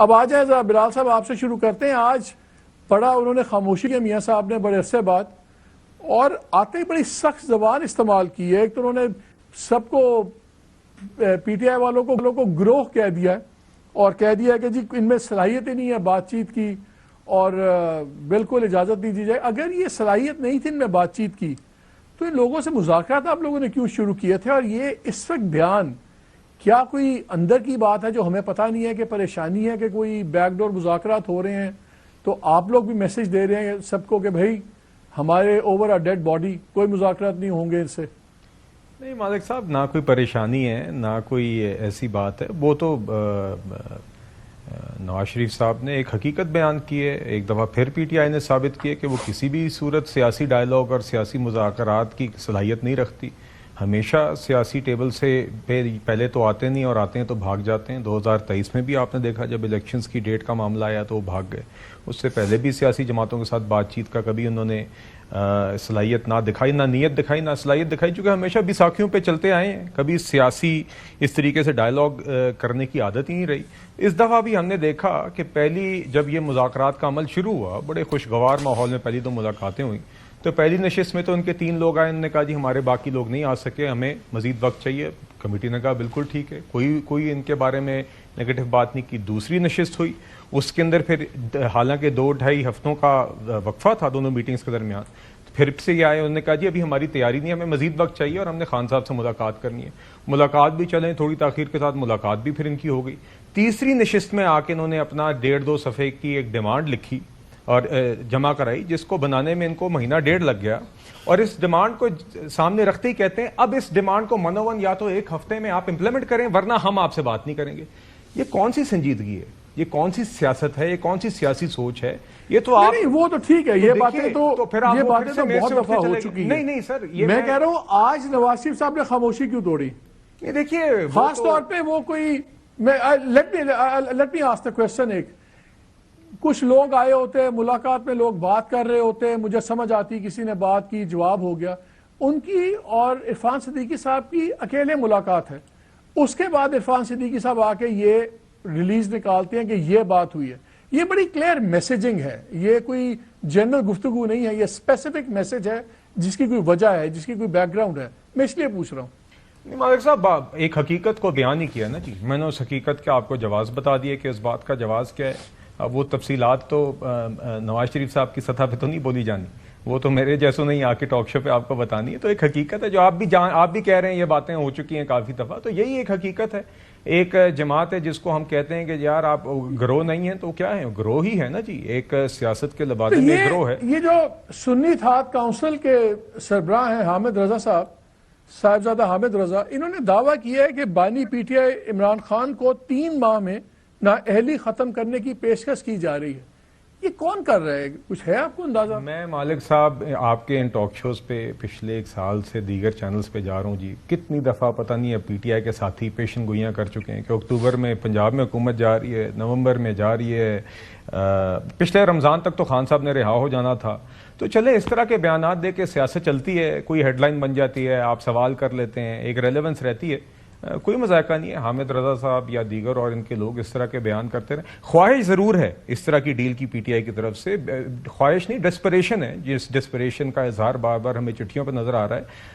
اب آ جائیں ذرا بلال صاحب آپ سے شروع کرتے ہیں. آج پڑھا انہوں نے خاموشی کے میاں صاحب نے بڑے عرصے بعد, اور آتے ہی بڑی سخت زبان استعمال کی ہے. ایک تو انہوں نے سب کو پی ٹی آئی والوں کو گروہ کہہ دیا ہے, اور کہہ دیا کہ جی ان میں صلاحیت ہی نہیں ہے بات چیت کی, اور بالکل اجازت نہیں دی جائے. اگر یہ صلاحیت نہیں تھی ان میں بات چیت کی تو ان لوگوں سے مذاکرات آپ لوگوں نے کیوں شروع کیے تھے؟ اور یہ اس وقت بیان کیا کوئی اندر کی بات ہے جو ہمیں پتہ نہیں ہے کہ پریشانی ہے کہ کوئی بیک ڈور مذاکرات ہو رہے ہیں, تو آپ لوگ بھی میسج دے رہے ہیں سب کو کہ بھائی ہمارے اوور ڈیڈ باڈی کوئی مذاکرات نہیں ہوں گے ان سے؟ نہیں مالک صاحب, نہ کوئی پریشانی ہے نہ کوئی ایسی بات ہے. وہ تو نواز شریف صاحب نے ایک حقیقت بیان کی ہے. ایک دفعہ پھر پی ٹی آئی نے ثابت کیا کہ وہ کسی بھی صورت سیاسی ڈائلاگ اور سیاسی مذاکرات کی صلاحیت نہیں رکھتی. ہمیشہ سیاسی ٹیبل سے پہلے تو آتے نہیں, اور آتے ہیں تو بھاگ جاتے ہیں. 2023 میں بھی آپ نے دیکھا جب الیکشنز کی ڈیٹ کا معاملہ آیا تو وہ بھاگ گئے. اس سے پہلے بھی سیاسی جماعتوں کے ساتھ بات چیت کا کبھی انہوں نے صلاحیت نہ دکھائی, نہ نیت دکھائی, نہ صلاحیت دکھائی, چونکہ ہمیشہ بیساکھیوں پہ چلتے آئے ہیں. کبھی سیاسی اس طریقے سے ڈائلاگ کرنے کی عادت ہی نہیں رہی. اس دفعہ بھی ہم نے دیکھا کہ پہلی جب یہ مذاکرات کا عمل شروع ہوا, بڑے خوشگوار ماحول میں پہلی دو ملاقاتیں ہوئیں, تو پہلی نشست میں تو ان کے 3 لوگ آئے. انہوں نے کہا جی ہمارے باقی لوگ نہیں آ سکے, ہمیں مزید وقت چاہیے. کمیٹی نے کہا بالکل ٹھیک ہے, کوئی ان کے بارے میں نیگیٹو بات نہیں کی. دوسری نشست ہوئی, اس کے اندر پھر حالانکہ 2-2.5 ہفتوں کا وقفہ تھا دونوں میٹنگز کے درمیان, پھر سے یہ آئے. انہوں نے کہا جی ابھی ہماری تیاری نہیں ہے, ہمیں مزید وقت چاہیے اور ہم نے خان صاحب سے ملاقات کرنی ہے. ملاقات بھی چلیں, تھوڑی تاخیر کے ساتھ ملاقات بھی پھر ان کی ہو گئی. تیسری نشست میں آ کے انہوں نے اپنا 1.5-2 صفحے کی ایک ڈیمانڈ لکھی اور جمع کرائی, جس کو بنانے میں ان کو مہینہ 1.5 لگ گیا. اور اس ڈیمانڈ کو سامنے رکھتے ہی کہتے ہیں اب اس ڈیمانڈ کو منوون یا تو 1 ہفتے میں آپ امپلیمنٹ کریں ورنہ ہم آپ سے بات نہیں کریں گے. یہ کون سی سنجیدگی ہے؟ یہ کون سی سیاست ہے؟ یہ کون سی سیاسی سوچ ہے؟ یہ تو آپ نہیں, وہ تو ٹھیک ہے, یہ باتیں تو پھر آپ یہ باتیں تو بہت دفعہ ہو چکی ہیں. نہیں سر, میں کہہ رہا ہوں آج نواز شریف صاحب نے خاموشی کیوں توڑی؟ یہ دیکھیے خاص طور پہ وہ کوئی let me ask the question. ایک کچھ لوگ آئے ہوتے ہیں ملاقات میں, لوگ بات کر رہے ہوتے ہیں, مجھے سمجھ آتی کسی نے بات کی, جواب ہو گیا. ان کی اور عرفان صدیقی صاحب کی اکیلے ملاقات ہے. اس کے بعد عرفان صدیقی صاحب آ کے یہ ریلیز نکالتے ہیں کہ یہ بات ہوئی ہے. یہ بڑی کلیئر میسیجنگ ہے, یہ کوئی جنرل گفتگو نہیں ہے, یہ اسپیسیفک میسج ہے جس کی کوئی وجہ ہے, جس کی کوئی بیک گراؤنڈ ہے. میں اس لیے پوچھ رہا ہوں. مالک صاحب ایک حقیقت کو بیان ہی کیا نا جی, میں نے اس حقیقت کا آپ کو جواز بتا دیا کہ اس بات کا جواز کیا ہے. اب وہ تفصیلات تو نواز شریف صاحب کی سطح پہ تو نہیں بولی جانی, وہ تو میرے جیسوں نہیں آ کے ٹاک شو پہ آپ کو بتانی ہے. تو ایک حقیقت ہے جو آپ بھی کہہ رہے ہیں, یہ باتیں ہو چکی ہیں کافی دفعہ, تو یہی ایک حقیقت ہے. ایک جماعت ہے جس کو ہم کہتے ہیں کہ یار آپ گروہ نہیں ہیں, تو کیا ہے, گروہ ہی ہے نا جی. ایک سیاست کے لبادے میں گروہ ہے. یہ جو سنی اتحاد کونسل کے سربراہ ہیں حامد رضا صاحبزادہ حامد رضا, انہوں نے دعویٰ کیا ہے کہ بانی P T I Imran Khan کو 3 ماہ میں نااہلی ختم کرنے کی پیشکش کی جا رہی ہے. یہ کون کر رہا ہے؟ کچھ ہے آپ کو اندازہ؟ میں مالک صاحب آپ کے ان ٹاک شوز پہ پچھلے 1 سال سے دیگر چینلز پہ جا رہا ہوں جی. کتنی دفعہ پتہ نہیں ہے پی ٹی آئی کے ساتھی پیشن گوئیاں کر چکے ہیں کہ اکتوبر میں پنجاب میں حکومت جا رہی ہے, نومبر میں جا رہی ہے, پچھلے رمضان تک تو خان صاحب نے رہا ہو جانا تھا. تو چلے اس طرح کے بیانات دے کے سیاست چلتی ہے, کوئی ہیڈ لائن بن جاتی ہے, آپ سوال کر لیتے ہیں, ایک ریلیونس رہتی ہے. کوئی مذائقہ نہیں ہے. حامد رضا صاحب یا دیگر اور ان کے لوگ اس طرح کے بیان کرتے رہے. خواہش ضرور ہے اس طرح کی ڈیل کی پی ٹی آئی کی طرف سے, خواہش نہیں, ڈسپریشن ہے, جس ڈسپریشن کا اظہار بار بار ہمیں چٹھیوں پہ نظر آ رہا ہے.